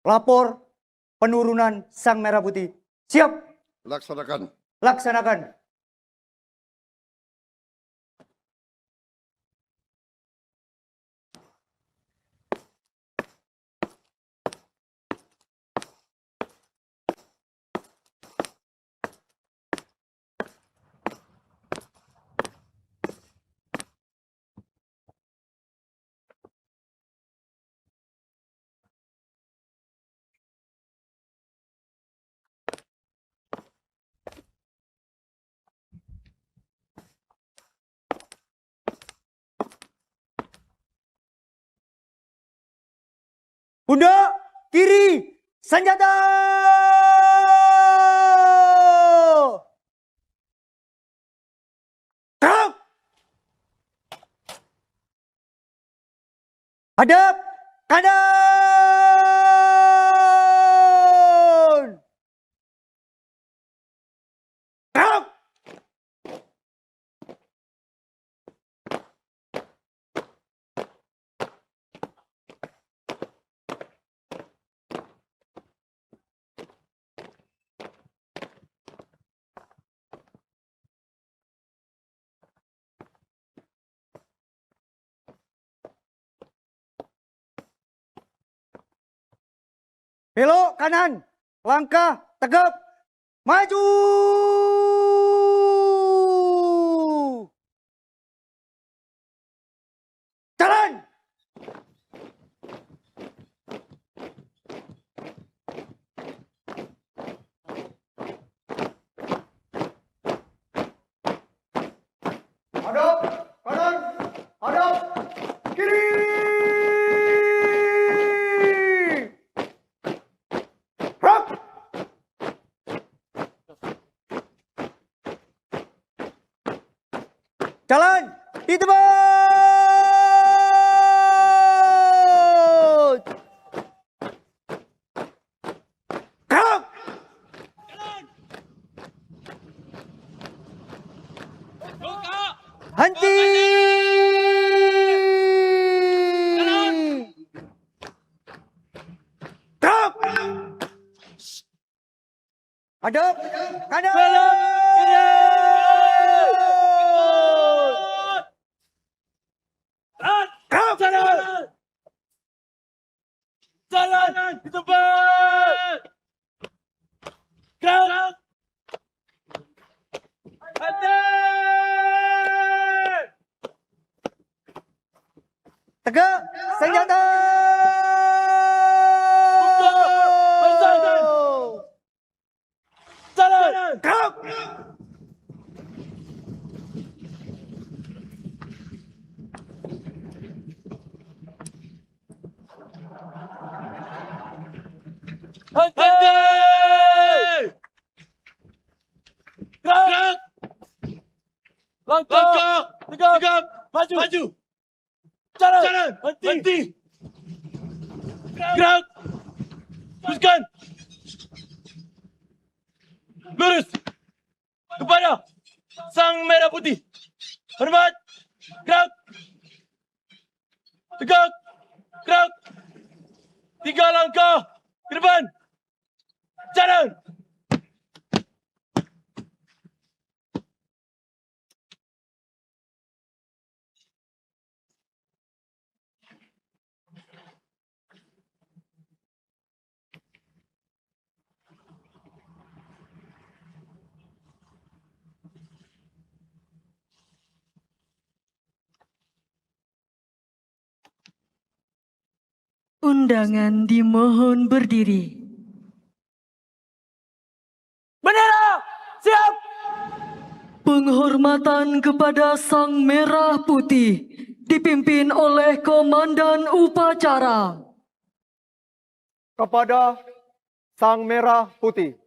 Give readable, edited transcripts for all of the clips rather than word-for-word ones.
lapor penurunan Sang Merah Putih. Siap. Laksanakan. Laksanakan. Pundak kiri, senjata! Gerak! Hadap kanan! Gerak! Belok kanan, langkah tegap, maju. Jalan. Hadap kanan, hadap kiri. Jalan di tempat. Gerak. Henti. Gerak. Hadap kanan. Jalan di tempat. Gerak. Henti. Tegak, senjata. Jalan. Gerak. Henti. Gerak. Langkah. Tegap. Maju. Jalan. Henti. Gerak. Teruskan. Lurus. Kepada Sang Merah Putih. Hormat. Gerak. Tegak. Gerak. 3 langkah ke depan. Jalan. Undangan dimohon berdiri. Bendera. Siap. Penghormatan kepada Sang Merah Putih dipimpin oleh Komandan Upacara. Kepada Sang Merah Putih.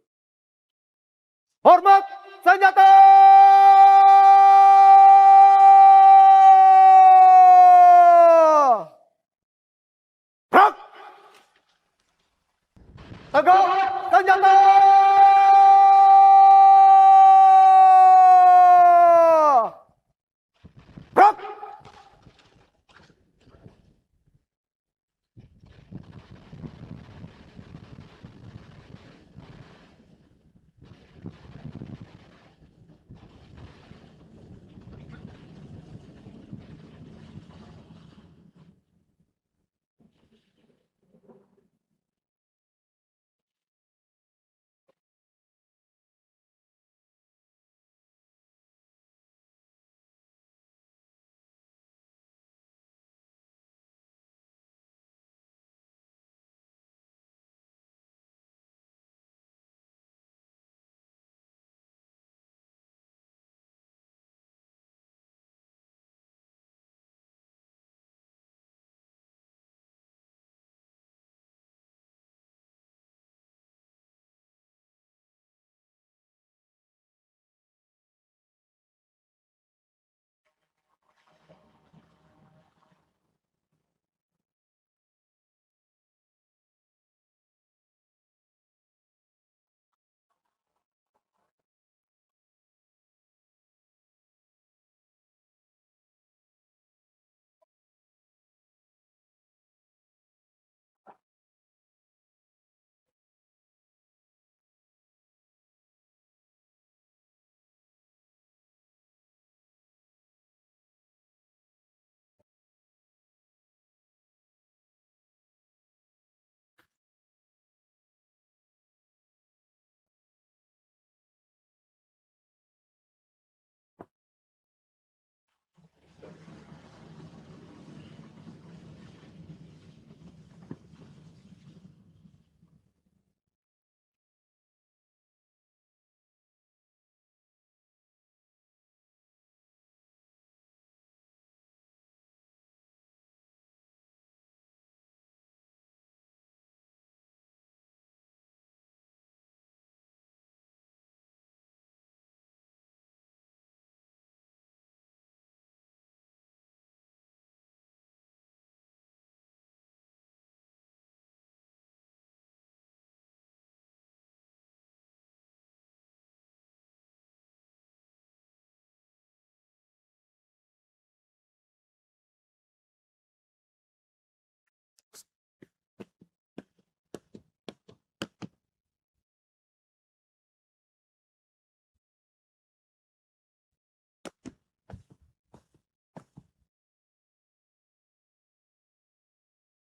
Hormat senjata! Gerak! Tegak senjata!